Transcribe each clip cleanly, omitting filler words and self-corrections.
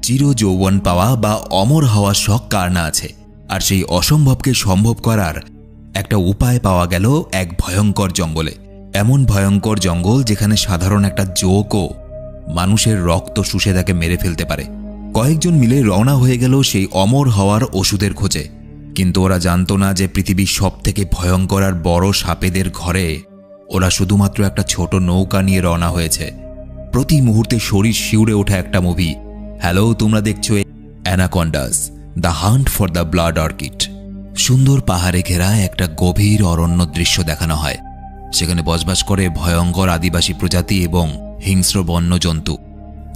চির যৌবন পাওয়া বা অমর হওয়ার শখ কার না আছে। আর সেই অসম্ভবকে সম্ভব করার একটা উপায় পাওয়া গেল এক ভয়ঙ্কর জঙ্গলে। এমন ভয়ঙ্কর জঙ্গল যেখানে সাধারণ একটা জোকও মানুষের রক্ত শুষে তাকে মেরে ফেলতে পারে। কয়েকজন মিলে রওনা হয়ে গেল সেই অমর হওয়ার ওষুধের খোঁজে। কিন্তু ওরা জানত না যে পৃথিবীর সবথেকে ভয়ঙ্কর আর বড় সাপেদের ঘরে ওরা শুধুমাত্র একটা ছোট নৌকা নিয়ে রওনা হয়েছে। প্রতি মুহূর্তে শরীর শিউরে ওঠা একটা মুভি। হ্যালো, তোমরা দেখছো Anacondas, the Hunt for the Blood Orchid. সুন্দর পাহাড়ে ঘেরা একটা গভীর অরণ্য দৃশ্য দেখানো হয়। সেখানে বসবাস করে ভয়ঙ্কর আদিবাসী প্রজাতি এবং হিংস্র বন্যজন্তু,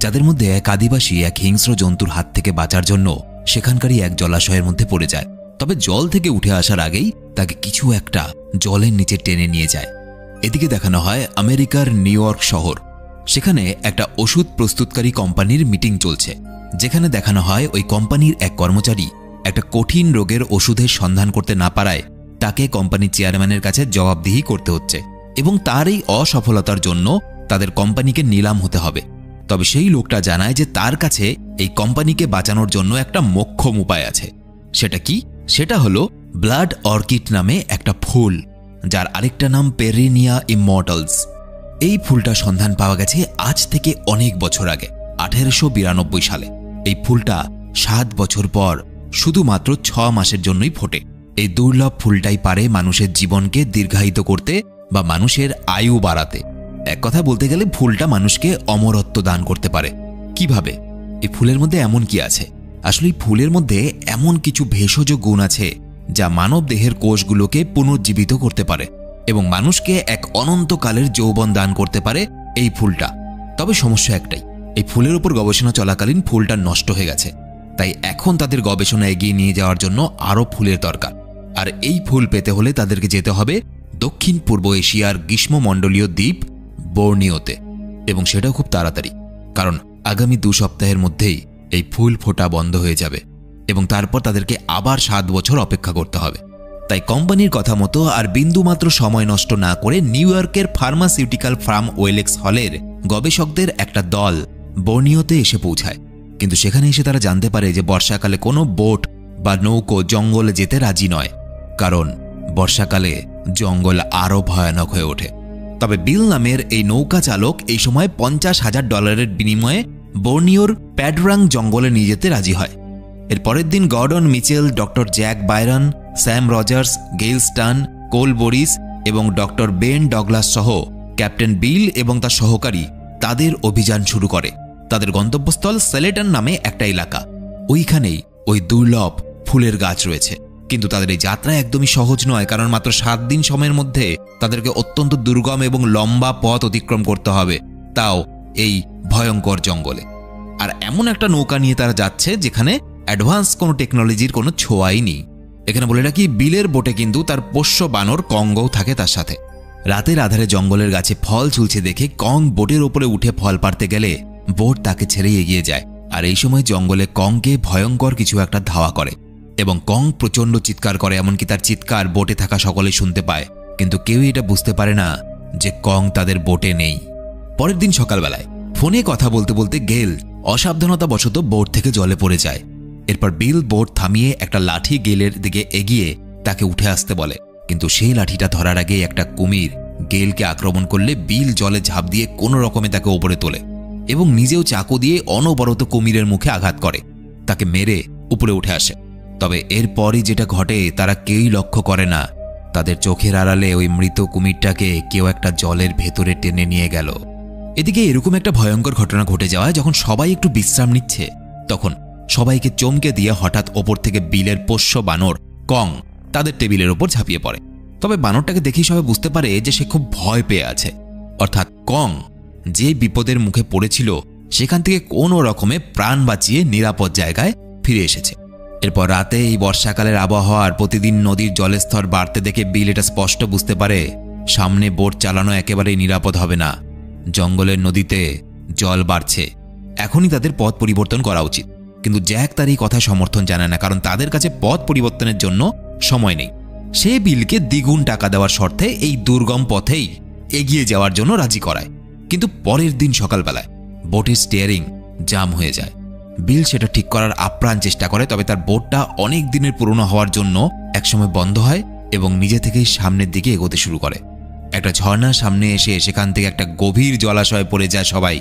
যাদের মধ্যে এক আদিবাসী এক হিংস্র জন্তুর হাত থেকে বাঁচার জন্য সেখানকারই এক জলাশয়ের মধ্যে পড়ে যায়। তবে জল থেকে উঠে আসার আগেই তাকে কিছু একটা জলের নিচে টেনে নিয়ে যায়। এদিকে দেখানো হয় আমেরিকার নিউ ইয়র্ক শহর। সেখানে একটা ওষুধ প্রস্তুতকারী কোম্পানির মিটিং চলছে, যেখানে দেখানো হয় ওই কোম্পানির এক কর্মচারী একটা কঠিন রোগের ওষুধের সন্ধান করতে না পারায় তাকে কোম্পানির চেয়ারম্যানের কাছে জবাবদিহি করতে হচ্ছে এবং তার এই অসফলতার জন্য তাদের কোম্পানিকে নিলাম হতে হবে। তবে সেই লোকটা জানায় যে তার কাছে এই কোম্পানিকে বাঁচানোর জন্য একটা মোক্ষম উপায় আছে। সেটা কি? সেটা হলো ব্লাড অর্কিড নামে একটা ফুল, যার আরেকটা নাম পেরিনিয়া ইমমর্টালস। এই ফুলটা সন্ধান পাওয়া গেছে আজ থেকে অনেক বছর আগে, 1892 সালে। এই ফুলটা 7 বছর পর শুধুমাত্র 6 মাসের জন্যই ফোটে। এই দুর্লভ ফুলটাই পারে মানুষের জীবনকে দীর্ঘায়িত করতে বা মানুষের আয়ু বাড়াতে। এক কথা বলতে গেলে ফুলটা মানুষকে অমরত্ব দান করতে পারে। কিভাবে? এই ফুলের মধ্যে এমন কি আছে? আসলে এই ফুলের মধ্যে এমন কিছু ভেষজ গুণ আছে যা মানব দেহের কোষগুলোকে পুনর্জীবিত করতে পারে এবং মানুষকে এক অনন্তকালের যৌবন দান করতে পারে এই ফুলটা। তবে সমস্যা একটাই, এই ফুলের উপর গবেষণা চলাকালীন ফুলটা নষ্ট হয়ে গেছে। তাই এখন তাদের গবেষণা এগিয়ে নিয়ে যাওয়ার জন্য আরও ফুলের দরকার। আর এই ফুল পেতে হলে তাদেরকে যেতে হবে দক্ষিণ পূর্ব এশিয়ার গ্রীষ্মমণ্ডলীয় দ্বীপ বর্নিওতে, এবং সেটাও খুব তাড়াতাড়ি, কারণ আগামী 2 সপ্তাহের মধ্যেই এই ফুল ফোটা বন্ধ হয়ে যাবে এবং তারপর তাদেরকে আবার 7 বছর অপেক্ষা করতে হবে। তাই কোম্পানির কথা মতো আর বিন্দুমাত্র সময় নষ্ট না করে নিউ ইয়র্কের ফার্মাসিউটিক্যাল ফার্ম ওয়েলেক্স হলের গবেষকদের একটা দল বর্নিওতে এসে পৌঁছায়। কিন্তু সেখানে এসে তারা জানতে পারে যে বর্ষাকালে কোনো বোট বা নৌকো জঙ্গলে যেতে রাজি নয়, কারণ বর্ষাকালে জঙ্গল আরও ভয়ানক হয়ে ওঠে। তবে বিল নামের এই নৌকা চালক এই সময় $50,000 বিনিময়ে বর্নিওর প্যাডরাং জঙ্গলে নিয়ে যেতে রাজি হয়। এর পরের দিন Gordon Mitchell, doctor Jack Byron, Sam Rogers, Gail Stern, Cole Burris এবং ডক্টর বেন ডগলাস সহ ক্যাপ্টেন বিল এবং তার সহকারী তাদের অভিযান শুরু করে। তাদের গন্তব্যস্থল সেলেটন নামে একটা এলাকা। ওইখানেই ওই দুর্লভ ফুলের গাছ রয়েছে। কিন্তু তাদের এই যাত্রা একদমই সহজ নয়, কারণ মাত্র 7 দিন সময়ের মধ্যে তাদেরকে অত্যন্ত দুর্গম এবং লম্বা পথ অতিক্রম করতে হবে, তাও এই ভয়ঙ্কর জঙ্গলে। আর এমন একটা নৌকা নিয়ে তারা যাচ্ছে যেখানে অ্যাডভান্স কোনো টেকনোলজির কোনো ছোঁয়াই নেই। এখানে বলে রাখি, বিলের বোটে কিন্তু তার পোষ্য বানর কঙ্গও থাকে তার সাথে। রাতের আধারে জঙ্গলের গাছে ফল ঝুলছে দেখে কং বোটের ওপরে উঠে ফল পাড়তে গেলে বোট তাকে ছেড়ে এগিয়ে যায়। আর এই সময় জঙ্গলে কংকে ভয়ঙ্কর কিছু একটা ধাওয়া করে এবং কং প্রচণ্ড চিৎকার করে, এমনকি তার চিৎকার বোটে থাকা সকলেই শুনতে পায়। কিন্তু কেউই এটা বুঝতে পারে না যে কং তাদের বোটে নেই। পরের দিন সকালবেলায় ফোনে কথা বলতে বলতে গেল অসাবধানতাবশত বোট থেকে জলে পড়ে যায়। এরপর বিল বোট থামিয়ে একটা লাঠি গেলের দিকে এগিয়ে তাকে উঠে আসতে বলে, কিন্তু সেই লাঠিটা ধরার আগে একটা কুমির গেলকে আক্রমণ করলে বিল জলে ঝাঁপ দিয়ে কোনো রকমে তাকে ওপরে তোলে এবং নিজেও চাকু দিয়ে অনবরত কুমিরের মুখে আঘাত করে, তাকে মেরে উপরে উঠে আসে। তবে এরপরই যেটা ঘটে তারা কেউই লক্ষ্য করে না। তাদের চোখের আড়ালে ওই মৃত কুমিরটাকে কেউ একটা জলের ভেতরে টেনে নিয়ে গেল। এদিকে এরকম একটা ভয়ঙ্কর ঘটনা ঘটে যাওয়ায় যখন সবাই একটু বিশ্রাম নিচ্ছে, তখন সবাইকে চমকে দিয়ে হঠাৎ ওপর থেকে বিলের পোষ্য বানর কং তাদের টেবিলের ওপর ঝাঁপিয়ে পড়ে। তবে বানরটাকে দেখেই সবাই বুঝতে পারে যে সে খুব ভয় পেয়ে আছে, অর্থাৎ কং যে বিপদের মুখে পড়েছিল সেখান থেকে কোনো রকমে প্রাণ বাঁচিয়ে নিরাপদ জায়গায় ফিরে এসেছে। এরপর রাতে এই বর্ষাকালের আবহাওয়ার প্রতিদিন নদীর জলের স্তর বাড়তে দেখে বিল এটা স্পষ্ট বুঝতে পারে সামনে বোট চালানো একেবারেই নিরাপদ হবে না। জঙ্গলের নদীতে জল বাড়ছে, এখনই তাদের পথ পরিবর্তন করা উচিত। কিন্তু জ্যাক তার এই কথা সমর্থন জানায় না, কারণ তাদের কাছে পথ পরিবর্তনের জন্য সময় নেই। সে বিলকে দ্বিগুণ টাকা দেওয়ার শর্তে এই দুর্গম পথেই এগিয়ে যাওয়ার জন্য রাজি করায়। কিন্তু পরের দিন সকালবেলায় বোটের স্টিয়ারিং জাম হয়ে যায় বিল সেটা ঠিক করার আপ্রাণ চেষ্টা করে, তবে তার বোটটা অনেক দিনের পুরনো হওয়ার জন্য একসময় বন্ধ হয় এবং নিজে থেকেই সামনের দিকে এগোতে শুরু করে। একটা ঝর্ণার সামনে এসে সেখান থেকে একটা গভীর জলাশয়ে পড়ে যায় সবাই।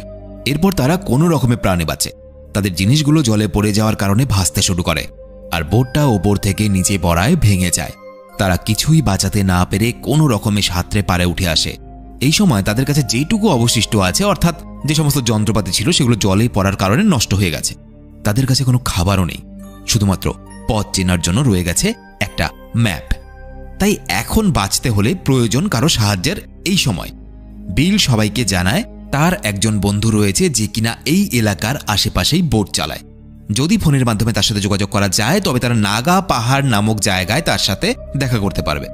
এরপর তারা কোনো রকমে প্রাণে বাঁচে। তাদের জিনিসগুলো জলে পড়ে যাওয়ার কারণে ভাসতে শুরু করে, আর বোটটা ওপর থেকে নিচে পড়ায় ভেঙে যায়। তারা কিছুই বাঁচাতে না পেরে কোনো রকমে সাঁতরে পারে উঠে আসে। এই সময় তাদের কাছে যেটুকু অবশিষ্ট আছে, অর্থাৎ যে সমস্ত যন্ত্রপাতি ছিল, সেগুলো জলে পড়ার কারণে নষ্ট হয়ে গেছে। তাদের কাছে কোনো খাবারও নেই, শুধুমাত্র পথ চেনার জন্য রয়ে গেছে একটা ম্যাপ। তাই এখন বাঁচতে হলে প্রয়োজন কারো সাহায্যের। এই সময় বিল সবাইকে জানায় তার একজন বন্ধু রয়েছে যে কিনা এই এলাকার আশেপাশেই বোট চালায়। যদি ফোনের মাধ্যমে তার সাথে যোগাযোগ করা যায় তবে তারা নাগা পাহাড় নামক জায়গায় তার সাথে দেখা করতে পারবে।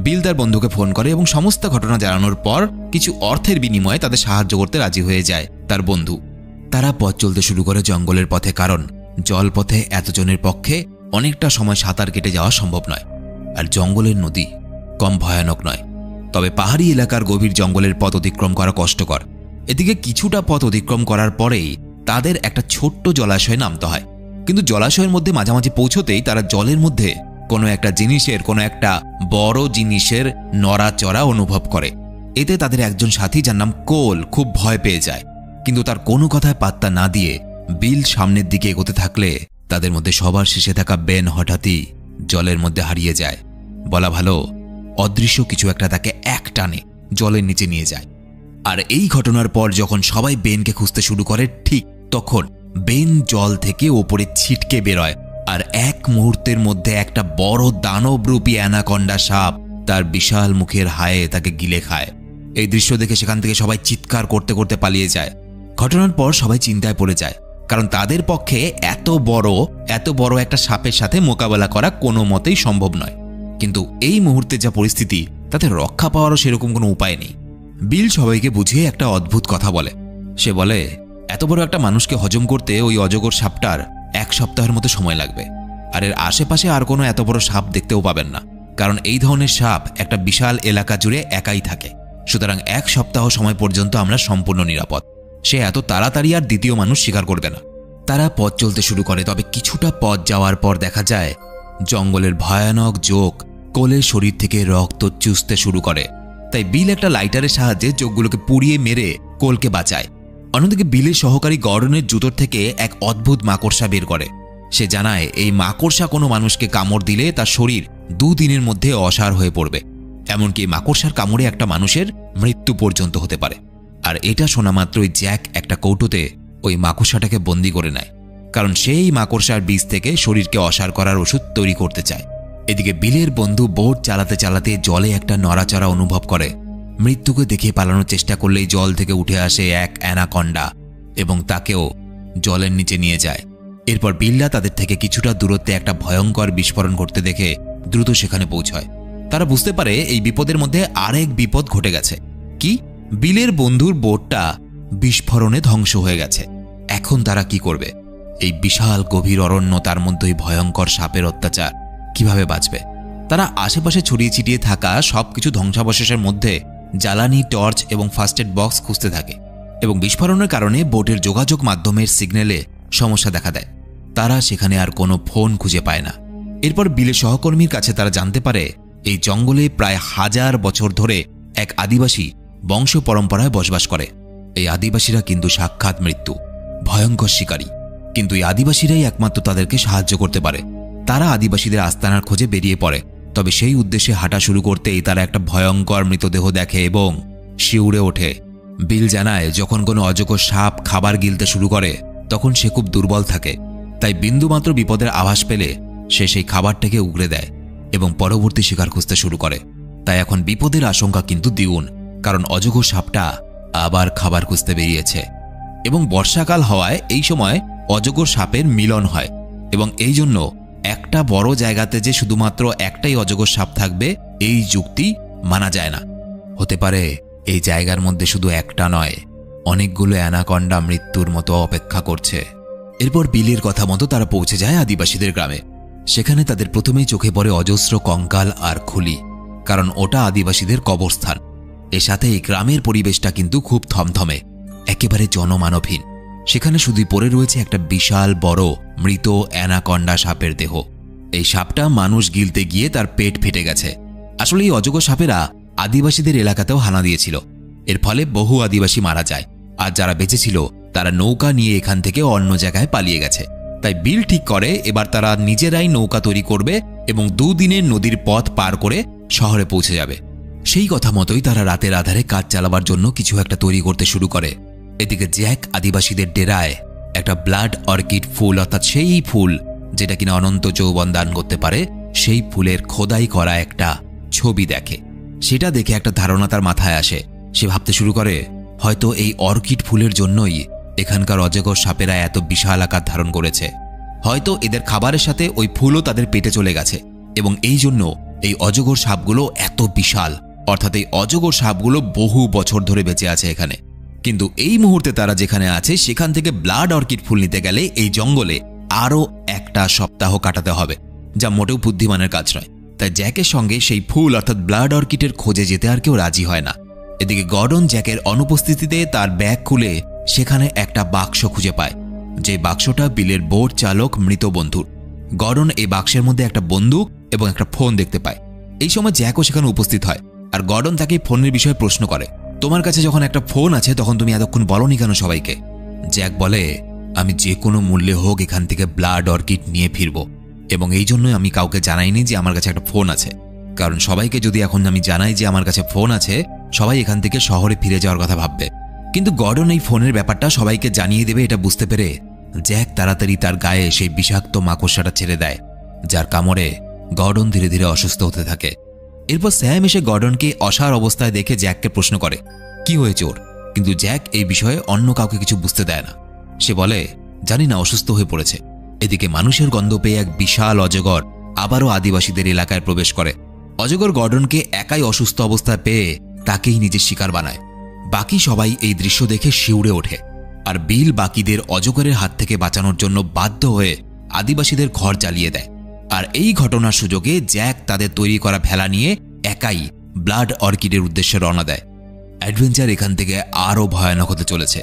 বিল তার বন্ধুকে ফোন করে এবং সমস্ত ঘটনা জানানোর পর কিছু অর্থের বিনিময়ে তাদের সাহায্য করতে রাজি হয়ে যায় তার বন্ধু। তারা পথ চলতে শুরু করে জঙ্গলের পথে, কারণ জলপথে এতজনের পক্ষে অনেকটা সময় সাঁতার কেটে যাওয়া সম্ভব নয়। আর জঙ্গলের নদী কম ভয়ানক নয়, তবে পাহাড়ি এলাকার গভীর জঙ্গলের পথ অতিক্রম করা কষ্টকর। এদিকে কিছুটা পথ অতিক্রম করার পরেই তাদের একটা ছোট্ট জলাশয়ে নামতে হয়, কিন্তু জলাশয়ের মধ্যে মাঝামাঝি পৌঁছতেই তারা জলের মধ্যে কোনো একটা বড় জিনিসের নড়াচড়া অনুভব করে। এতে তাদের একজন সাথী, যার নাম কোল, খুব ভয় পেয়ে যায়। কিন্তু তার কোনো কথায় পাত্তা না দিয়ে বিল সামনের দিকে এগোতে থাকলে তাদের মধ্যে সবার শেষে থাকা বেন হঠাৎই জলের মধ্যে হারিয়ে যায়। বলা ভালো, অদৃশ্য কিছু একটা তাকে এক টানে জলের নিচে নিয়ে যায়। আর এই ঘটনার পর যখন সবাই বেনকে খুঁজতে শুরু করে, ঠিক তখন বেন জল থেকে ওপরে ছিটকে বেরোয়, আর এক মুহূর্তের মধ্যে একটা বড় দানবরূপী অ্যানাকন্ডা সাপ তার বিশাল মুখের হায়ে তাকে গিলে খায়। এই দৃশ্য দেখে সেখান থেকে সবাই চিৎকার করতে করতে পালিয়ে যায়। ঘটনার পর সবাই চিন্তায় পড়ে যায়, কারণ তাদের পক্ষে এত বড় একটা সাপের সাথে মোকাবেলা করা কোনো মতেই সম্ভব নয়। কিন্তু এই মুহূর্তে যা পরিস্থিতি, তাতে রক্ষা পাওয়ারও সেরকম কোনো উপায় নেই। বিল সবাইকে বুঝিয়ে একটা অদ্ভুত কথা বলে। সে বলে, এত বড় একটা মানুষকে হজম করতে ওই অজগর সাপটার 1 সপ্তাহের মতো সময় লাগবে, আর এর আশেপাশে আর কোনো এত বড় সাপ দেখতেও পাবেন না, কারণ এই ধরনের সাপ একটা বিশাল এলাকা জুড়ে একাই থাকে। সুতরাং 1 সপ্তাহ সময় পর্যন্ত আমরা সম্পূর্ণ নিরাপদ। সে এত তাড়াতাড়ি আর দ্বিতীয় মানুষ শিকার করবে না। তারা পথ চলতে শুরু করে, তবে কিছুটা পথ যাওয়ার পর দেখা যায় জঙ্গলের ভয়ানক জোক কোলের শরীর থেকে রক্ত চুষতে শুরু করে। তাই বিল একটা লাইটারের সাহায্যে চোখগুলোকে পুড়িয়ে মেরে কোলকে বাঁচায়। অন্যদিকে বিলের সহকারী গর্ডনের জুতোর থেকে এক অদ্ভুত মাকড়সা বের করে। সে জানায় এই মাকড়সা কোনো মানুষকে কামড় দিলে তার শরীর 2 দিনের মধ্যে অসাড় হয়ে পড়বে। এমনকি মাকড়সার কামড়ে একটা মানুষের মৃত্যু পর্যন্ত হতে পারে। আর এটা শোনা মাত্রই জ্যাক একটা কৌটোতে ওই মাকড়সাটাকে বন্দি করে নেয়, কারণ সেই মাকড়সার বীজ থেকে শরীরকে অসাড় করার ওষুধ তৈরি করতে চায়। এদিকে বিলের বন্ধু বোট চালাতে চালাতে জলে একটা নড়াচড়া অনুভব করে। মৃত্যুকে দেখে পালানোর চেষ্টা করলেই জল থেকে উঠে আসে এক অ্যানাকন্ডা এবং তাকেও জলের নিচে নিয়ে যায়। এরপর বিল্লা তাদের থেকে কিছুটা দূরত্বে একটা ভয়ঙ্কর বিস্ফোরণ ঘটতে দেখে দ্রুত সেখানে পৌঁছয়। তারা বুঝতে পারে এই বিপদের মধ্যে আরেক বিপদ ঘটে গেছে। কি? বিলের বন্ধুর বোটটা বিস্ফোরণে ধ্বংস হয়ে গেছে। এখন তারা কি করবে? এই বিশাল গভীর অরণ্য, তার মধ্যেই ভয়ঙ্কর সাপের অত্যাচার, কিভাবে বাঁচবে? তারা আশেপাশে ছড়িয়ে ছিটিয়ে থাকা সবকিছু ধ্বংসাবশেষের মধ্যে জ্বালানি, টর্চ এবং ফার্স্ট এড বক্স খুঁজতে থাকে, এবং বিস্ফোরণের কারণে বোটের যোগাযোগ মাধ্যমের সিগন্যালে সমস্যা দেখা দেয়। তারা সেখানে আর কোনো ফোন খুঁজে পায় না। এরপর বিলের সহকর্মীর কাছে তারা জানতে পারে এই জঙ্গলে প্রায় 1000 বছর ধরে এক আদিবাসী বংশ পরম্পরায় বসবাস করে। এই আদিবাসীরা কিন্তু সাক্ষাৎ মৃত্যু, ভয়ঙ্কর শিকারী, কিন্তু এই আদিবাসীরাই একমাত্র তাদেরকে সাহায্য করতে পারে। তারা আদিবাসীদের আস্তানার খোঁজে বেরিয়ে পড়ে, তবে সেই উদ্দেশ্যে হাঁটা শুরু করতেই তারা একটা ভয়ঙ্কর মৃতদেহ দেখে এবং শিউরে ওঠে। বিল জানায়, যখন কোনো অজগর সাপ খাবার গিলতে শুরু করে তখন সে খুব দুর্বল থাকে, তাই বিন্দুমাত্র বিপদের আভাস পেলে সে সেই খাবারটাকে উগড়ে দেয় এবং পরবর্তী শিকার খুঁজতে শুরু করে। তাই এখন বিপদের আশঙ্কা কিন্তু দ্বিগুণ, কারণ অজগর সাপটা আবার খাবার খুঁজতে বেরিয়েছে এবং বর্ষাকাল হওয়ায় এই সময় অজগর সাপের মিলন হয়, এবং এই জন্য একটা বড় জায়গাতে যে শুধুমাত্র একটাই অজগর সাপ থাকবে এই যুক্তি মানা যায় না। হতে পারে এই জায়গার মধ্যে শুধু একটা নয়, অনেকগুলো অ্যানাকন্ডা মৃত্যুর মতো অপেক্ষা করছে। এরপর বিলের কথা মতো তারা পৌঁছে যায় আদিবাসীদের গ্রামে। সেখানে তাদের প্রথমেই চোখে পড়ে অজস্র কঙ্কাল আর খুলি, কারণ ওটা আদিবাসীদের কবরস্থান। এর সাথে এই গ্রামের পরিবেশটা কিন্তু খুব থমথমে, একেবারে জনমানবহীন। সেখানে শুধু পড়ে রয়েছে একটা বিশাল বড় মৃত অ্যানাকন্ডা সাপের দেহ। এই সাপটা মানুষ গিলতে গিয়ে তার পেট ফেটে গেছে। আসলে এই অজগর সাপেরা আদিবাসীদের এলাকাতেও হানা দিয়েছিল। এর ফলে বহু আদিবাসী মারা যায়, আর যারা বেঁচেছিল তারা নৌকা নিয়ে এখান থেকে অন্য জায়গায় পালিয়ে গেছে। তাই বিল ঠিক করে এবার তারা নিজেরাই নৌকা তৈরি করবে এবং 2 দিনের নদীর পথ পার করে শহরে পৌঁছে যাবে। সেই কথা মতোই তারা রাতের আধারে কাজ চালাবার জন্য কিছু একটা তৈরি করতে শুরু করে। এদিকে জ্যাক আদিবাসীদের ডেরায় একটা ব্লাড অর্কিড ফুল, অর্থাৎ সেই ফুল যেটা কিনা অনন্ত যৌবন দান করতে পারে, সেই ফুলের খোদাই করা একটা ছবি দেখে। সেটা দেখে একটা ধারণা তার মাথায় আসে। সে ভাবতে শুরু করে, হয়তো এই অর্কিড ফুলের জন্যই এখানকার অজগর সাপেরা এত বিশাল আকার ধারণ করেছে। হয়তো এদের খাবারের সাথে ওই ফুলও তাদের পেটে চলে গেছে এবং এই জন্য এই অজগর সাপগুলো এত বিশাল, অর্থাৎ এই অজগর সাপগুলো বহু বছর ধরে বেঁচে আছে এখানে। কিন্তু এই মুহূর্তে তারা যেখানে আছে সেখান থেকে ব্লাড অর্কিড ফুল নিতে গেলে এই জঙ্গলে আরও একটা সপ্তাহ কাটাতে হবে, যা মোটেও বুদ্ধিমানের কাজ নয়। তাই জ্যাকের সঙ্গে সেই ফুল অর্থাৎ ব্লাড অর্কিডের খোঁজে যেতে আর কেউ রাজি হয় না। এদিকে গর্ডন জ্যাকের অনুপস্থিতিতে তার ব্যাগ খুলে সেখানে একটা বাক্স খুঁজে পায়, যে বাক্সটা বিলের বোট চালক মৃত বন্ধুর। গর্ডন এই বাক্সের মধ্যে একটা বন্দুক এবং একটা ফোন দেখতে পায়। এই সময় জ্যাকও সেখানে উপস্থিত হয়, আর গর্ডন তাকে ফোনের বিষয়ে প্রশ্ন করে, তোমার কাছে যখন একটা ফোন আছে তখন তুমি এতক্ষণ বলনি কেন সবাইকে? জ্যাক বলে, আমি যে কোনো মূল্যে হোক এখান থেকে ব্লাড অর্কিড নিয়ে ফিরব, এবং এই জন্যই আমি কাউকে জানাইনি যে আমার কাছে একটা ফোন আছে, কারণ সবাইকে যদি এখন আমি জানাই যে আমার কাছে ফোন আছে, সবাই এখান থেকে শহরে ফিরে যাওয়ার কথা ভাববে। কিন্তু গর্ডন এই ফোনের ব্যাপারটা সবাইকে জানিয়ে দেবে এটা বুঝতে পেরে জ্যাক তাড়াতাড়ি তার গায়ে সেই বিষাক্ত মাকড়সাটা ছেড়ে দেয়, যার কামড়ে গর্ডন ধীরে ধীরে অসুস্থ হতে থাকে। এরপর স্যাম এসে গর্ডনকে অসাড় অবস্থায় দেখে জ্যাককে প্রশ্ন করে, কি হয়েছে ওর? কিন্তু জ্যাক এই বিষয়ে অন্য কাউকে কিছু বুঝতে দেয় না। সে বলে, জানি না, অসুস্থ হয়ে পড়েছে। এদিকে মানুষের গন্ধ পেয়ে এক বিশাল অজগর আবারও আদিবাসীদের এলাকায় প্রবেশ করে। অজগর গর্ডনকে একাই অসুস্থ অবস্থায় পেয়ে তাকেই নিজের শিকার বানায়। বাকি সবাই এই দৃশ্য দেখে শিউরে ওঠে, আর বিল বাকিদের অজগরের হাত থেকে বাঁচানোর জন্য বাধ্য হয়ে আদিবাসীদের ঘর জ্বালিয়ে দেয়। আর এই ঘটনার সুযোগে জ্যাক তাদের তৈরি করা ভেলা নিয়ে একাই ব্লাড অর্কিডের উদ্দেশ্যে রওনা দেয়। অ্যাডভেঞ্চার এখান থেকে আরও ভয়ানক হতে চলেছে।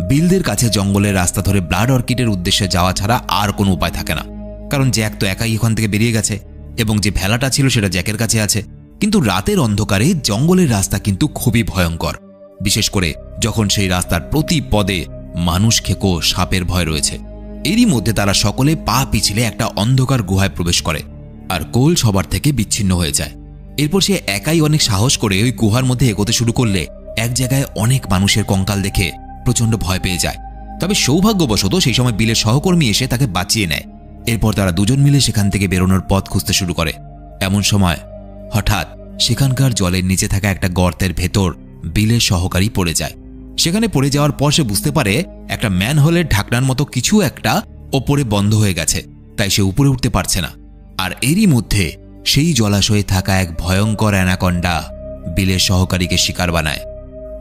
বিলদের কাছে জঙ্গলের রাস্তা ধরে ব্লাড অর্কিডের উদ্দেশ্যে যাওয়া ছাড়া আর কোনো উপায় থাকে না, কারণ জ্যাক তো একাই এখান থেকে বেরিয়ে গেছে এবং যে ভেলাটা ছিল সেটা জ্যাকের কাছে আছে। কিন্তু রাতের অন্ধকারে জঙ্গলের রাস্তা কিন্তু খুবই ভয়ঙ্কর, বিশেষ করে যখন সেই রাস্তার প্রতি পদে মানুষ খেকো সাপের ভয় রয়েছে। এরই মধ্যে তারা সকলে পা পিছলে একটা অন্ধকার গুহায় প্রবেশ করে, আর কোল সবার থেকে বিচ্ছিন্ন হয়ে যায়। এরপর সে একাই অনেক সাহস করে ওই গুহার মধ্যে এগোতে শুরু করলে এক জায়গায় অনেক মানুষের কঙ্কাল দেখে প্রচণ্ড ভয় পেয়ে যায়। তবে সৌভাগ্যবশত সেই সময় বিলের সহকর্মী এসে তাকে বাঁচিয়ে নেয়। এরপর তারা দুজন মিলে সেখান থেকে বেরোনোর পথ খুঁজতে শুরু করে। এমন সময় হঠাৎ সেখানকার জলের নিচে থাকা একটা গর্তের ভেতর বিলের সহকারী পড়ে যায়। সেখানে পড়ে যাওয়ার পর সে বুঝতে পারে একটা ম্যানহোলের ঢাকনার মতো কিছু একটা ওপরে বন্ধ হয়ে গেছে, তাই সে উপরে উঠতে পারছে না। আর এরই মধ্যে সেই জলাশয়ে থাকা এক ভয়ঙ্কর অ্যানাকন্ডা বিলের সহকারীকে শিকার বানায়।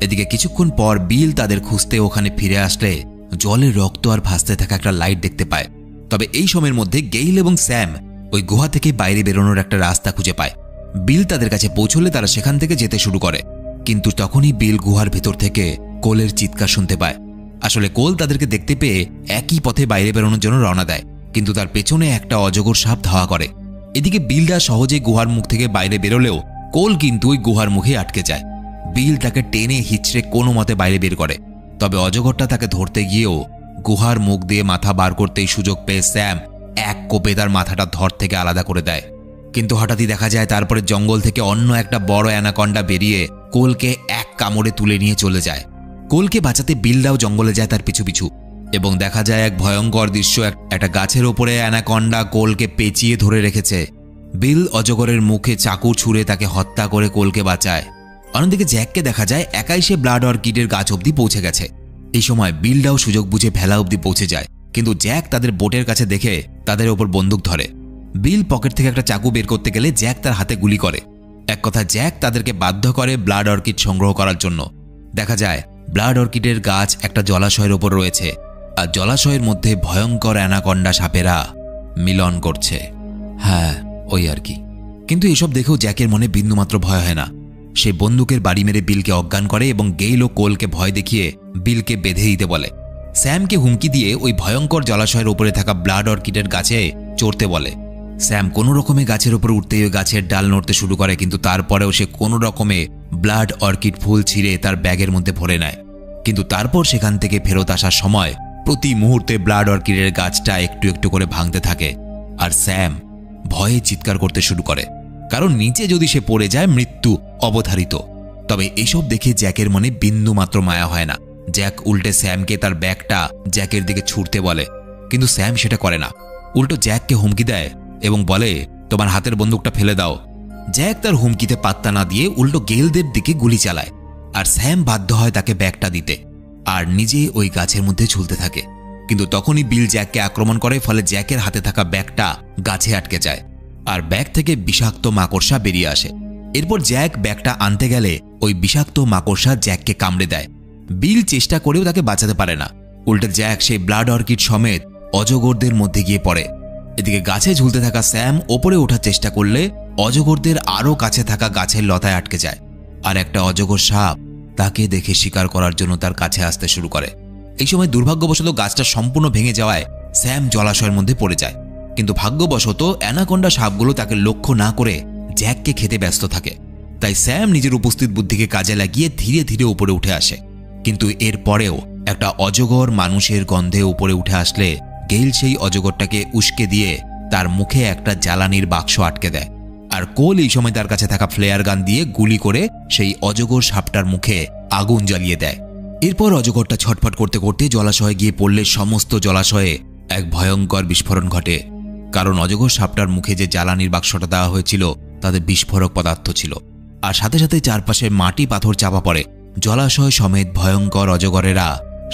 এদিকে কিছুক্ষণ পর বিল তাদের খুঁজতে ওখানে ফিরে আসলে জলের রক্ত আর ভাসতে থাকা একটা লাইট দেখতে পায়। তবে এই সময়ের মধ্যে গেইল এবং স্যাম ওই গুহা থেকে বাইরে বেরোনোর একটা রাস্তা খুঁজে পায়। বিল তাদের কাছে পৌঁছলে তারা সেখান থেকে যেতে শুরু করে, কিন্তু তখনই বিল গুহার ভেতর থেকে কোলের চিৎকার শুনতে পায়। আসলে কোল তাদেরকে দেখতে পেয়ে একই পথে বাইরে বেরোনোর জন্য রওনা দেয়, কিন্তু তার পেছনে একটা অজগর সাপ ধাওয়া করে। এদিকে বিলরা সহজে গুহার মুখ থেকে বাইরে বেরোলেও কোল কিন্তু ওই গুহার মুখে আটকে যায়। বিল তাকে টেনে হিচড়ে কোনো মতে বাইরে বের করে, তবে অজগরটা তাকে ধরতে গিয়েও গুহার মুখ দিয়ে মাথা বার করতেই সুযোগ পেয়ে স্যাম এক কোপে তার মাথাটা ধর থেকে আলাদা করে দেয়। কিন্তু হঠাৎই দেখা যায় তারপরে জঙ্গল থেকে অন্য একটা বড় অ্যানাকন্ডা বেরিয়ে কোলকে এক কামড়ে তুলে নিয়ে চলে যায়। কোলকে বাঁচাতে বিলরাও জঙ্গলে যায় তার পিছু পিছু, এবং দেখা যায় এক ভয়ঙ্কর দৃশ্য। একটা গাছের ওপরে অ্যানাকন্ডা কোলকে পেঁচিয়ে ধরে রেখেছে। বিল অজগরের মুখে চাকু ছুঁড়ে তাকে হত্যা করে কোলকে বাঁচায়। অন্যদিকে জ্যাককে দেখা যায় একাই সে ব্লাড অর্কিডের গাছ অবধি পৌঁছে গেছে। এই সময় বিলরাও সুযোগ বুঝে ভেলা অবধি পৌঁছে যায়, কিন্তু জ্যাক তাদের বোটের কাছে দেখে তাদের ওপর বন্দুক ধরে। বিল পকেট থেকে একটা চাকু বের করতে গেলে জ্যাক তার হাতে গুলি করে। এক কথা জ্যাক তাদেরকে বাধ্য করে ব্লাড অর্কিড সংগ্রহ করার জন্য। দেখা যায় ব্লাড অর্কিডের গাছ একটা জলাশয়ের ওপর রয়েছে, আর জলাশয়ের মধ্যে ভয়ঙ্কর অ্যানাকন্ডা সাপেরা মিলন করছে। হ্যাঁ, ওই আর কি। কিন্তু এসব দেখেও জ্যাকের মনে বিন্দুমাত্র ভয় হয় না। সে বন্দুকের বাড়ি মেরে বিলকে অজ্ঞান করে এবং গেইল ও কোলকে ভয় দেখিয়ে বিলকে বেঁধে দিতে বলে। স্যামকে হুমকি দিয়ে ওই ভয়ঙ্কর জলাশয়ের উপরে থাকা ব্লাড অর্কিডের গাছে চড়তে বলে। স্যাম কোনো রকমে গাছের উপরে উঠতেই ওই গাছের ডাল নড়তে শুরু করে, কিন্তু তারপরেও সে কোনো রকমে ব্লাড অর্কিড ফুল ছিঁড়ে তার ব্যাগের মধ্যে ভরে নেয়। কিন্তু তারপর সেখান থেকে ফেরত আসার সময় প্রতি মুহূর্তে ব্লাড অর্কিডের গাছটা একটু একটু করে ভাঙতে থাকে, আর স্যাম ভয়ে চিৎকার করতে শুরু করে, কারণ নিচে যদি সে পড়ে যায় মৃত্যু অবধারিত। তবে এসব দেখে জ্যাকের মনে বিন্দু মাত্র মায়া হয় না। জ্যাক উল্টে স্যামকে তার ব্যাগটা জ্যাকের দিকে ছুঁড়তে বলে, কিন্তু স্যাম সেটা করে না। উল্টো জ্যাককে হুমকি দেয় এবং বলে, তোমার হাতের বন্দুকটা ফেলে দাও। জ্যাক তার হুমকিতে পাত্তা না দিয়ে উল্টো গেলদের দিকে গুলি চালায়, আর স্যাম বাধ্য হয় তাকে ব্যাগটা দিতে, আর নিজে ওই গাছের মধ্যে ঝুলতে থাকে। কিন্তু তখনই বিল জ্যাককে আক্রমণ করে, ফলে জ্যাকের হাতে থাকা ব্যাগটা গাছে আটকে যায়, আর ব্যাগ থেকে বিষাক্ত মাকড়সা বেরিয়ে আসে। এরপর জ্যাক ব্যাগটা আনতে গেলে ওই বিষাক্ত মাকড়সা জ্যাককে কামড়ে দেয়। বিল চেষ্টা করেও তাকে বাঁচাতে পারে না। উল্টে জ্যাক সেই ব্লাড অর্কিড সমেত অজগরদের মধ্যে গিয়ে পড়ে। এদিকে গাছে ঝুলতে থাকা স্যাম ওপরে ওঠার চেষ্টা করলে অজগরদের আরও কাছে থাকা গাছের লতায় আটকে যায়, আর একটা অজগর সাপ তাকে দেখে শিকার করার জন্য তার কাছে আসতে শুরু করে। এই সময় দুর্ভাগ্যবশত গাছটা সম্পূর্ণ ভেঙে যাওয়ায় স্যাম জলাশয়ের মধ্যে পড়ে যায়। কিন্তু ভাগ্যবশত অ্যানাকোন্ডা সাপগুলো তাকে লক্ষ্য না করে জ্যাককে খেতে ব্যস্ত থাকে। তাই স্যাম নিজের উপস্থিত বুদ্ধিকে কাজে লাগিয়ে ধীরে ধীরে উপরে উঠে আসে। কিন্তু এর পরেও একটা অজগর মানুষের গন্ধে উপরে উঠে আসলে গেইল সেই অজগরটাকে উস্কে দিয়ে তার মুখে একটা জ্বালানির বাক্স আটকে দেয়, আর কোল এই সময় তার কাছে থাকা ফ্লেয়ার গান দিয়ে গুলি করে সেই অজগর সাপটার মুখে আগুন জ্বালিয়ে দেয়। এরপর অজগরটা ছটফট করতে করতে জলাশয়ে গিয়ে পড়লে সমস্ত জলাশয়ে এক ভয়ঙ্কর বিস্ফোরণ ঘটে, কারণ অজগর সাপটার মুখে যে জ্বালানির বাক্সটা দেওয়া হয়েছিল তাতে বিস্ফোরক পদার্থ ছিল, আর সাথে সাথে চারপাশে মাটি পাথর চাপা পড়ে। জলাশয় সমেত ভয়ঙ্কর অজগরেরা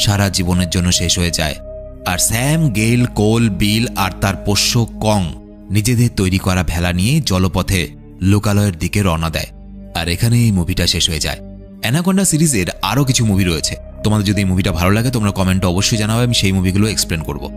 সারা জীবনের জন্য শেষ হয়ে যায়, আর স্যাম, গেইল, কোল, বিল আর তার পোষ্য কং নিজেদের তৈরি করা ভেলা নিয়ে জলপথে লোকালয়ের দিকে রওনা দেয়। আর এখানে এই মুভিটা শেষ হয়ে যায়। অ্যানাকোন্ডা সিরিজের আরও কিছু মুভি রয়েছে। তোমাদের যদি এই মুভিটা ভালো লাগে তোমরা কমেন্টে অবশ্যই জানাবে, আমি সেই মুভিগুলো এক্সপ্লেন করব।